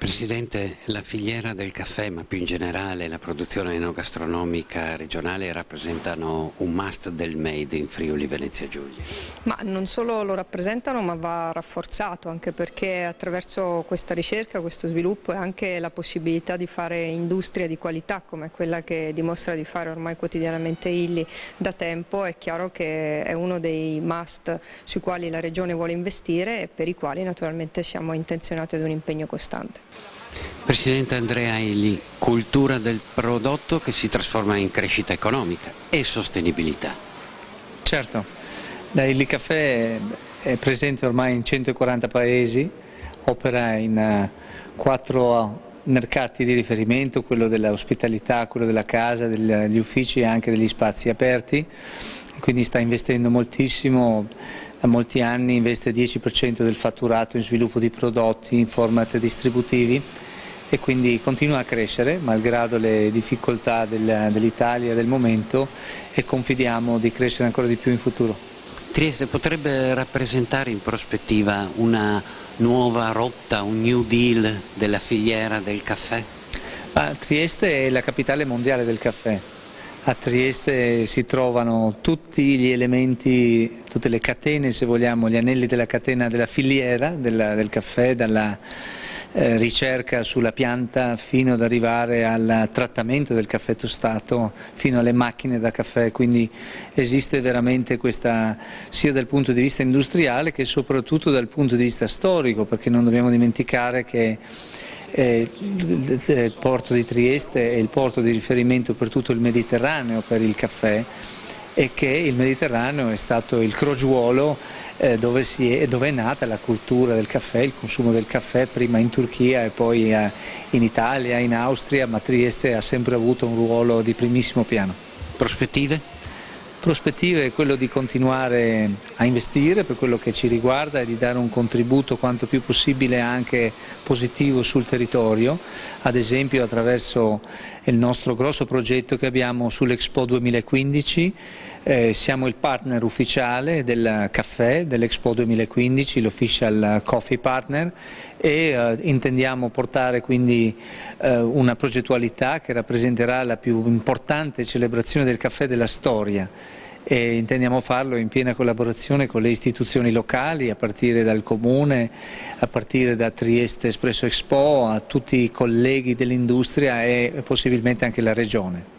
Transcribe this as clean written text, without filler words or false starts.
Presidente, la filiera del caffè, ma più in generale la produzione enogastronomica regionale rappresentano un must del Made in Friuli Venezia Giulia. Ma non solo lo rappresentano, ma va rafforzato, anche perché attraverso questa ricerca, questo sviluppo e anche la possibilità di fare industria di qualità come quella che dimostra di fare ormai quotidianamente Illy da tempo, è chiaro che è uno dei must sui quali la Regione vuole investire e per i quali naturalmente siamo intenzionati ad un impegno costante. Presidente Andrea Illy, cultura del prodotto che si trasforma in crescita economica e sostenibilità. Certo, la Illy Caffè è presente ormai in 140 paesi, opera in 4 mercati di riferimento, quello dell'ospitalità, quello della casa, degli uffici e anche degli spazi aperti, e quindi sta investendo moltissimo. Da molti anni investe 10% del fatturato in sviluppo di prodotti in format distributivi e quindi continua a crescere malgrado le difficoltà dell'Italia del momento, e confidiamo di crescere ancora di più in futuro. Trieste potrebbe rappresentare in prospettiva una nuova rotta, un New Deal della filiera del caffè? Trieste è la capitale mondiale del caffè. A Trieste si trovano tutti gli elementi, tutte le catene, se vogliamo, gli anelli della catena della filiera del caffè, dalla ricerca sulla pianta fino ad arrivare al trattamento del caffè tostato, fino alle macchine da caffè, quindi esiste veramente questa, sia dal punto di vista industriale che soprattutto dal punto di vista storico, perché non dobbiamo dimenticare che il porto di Trieste è il porto di riferimento per tutto il Mediterraneo per il caffè, e che il Mediterraneo è stato il crogiuolo dove è nata la cultura del caffè, il consumo del caffè, prima in Turchia e poi in Italia, in Austria, ma Trieste ha sempre avuto un ruolo di primissimo piano. Prospettive? Prospettive è quello di continuare a investire per quello che ci riguarda e di dare un contributo quanto più possibile anche positivo sul territorio, ad esempio attraverso il nostro grosso progetto che abbiamo sull'Expo 2015. Siamo il partner ufficiale del caffè dell'Expo 2015, l'official coffee partner, e intendiamo portare quindi una progettualità che rappresenterà la più importante celebrazione del caffè della storia, e intendiamo farlo in piena collaborazione con le istituzioni locali, a partire dal Comune, a partire da Trieste Espresso Expo, a tutti i colleghi dell'industria e possibilmente anche la Regione.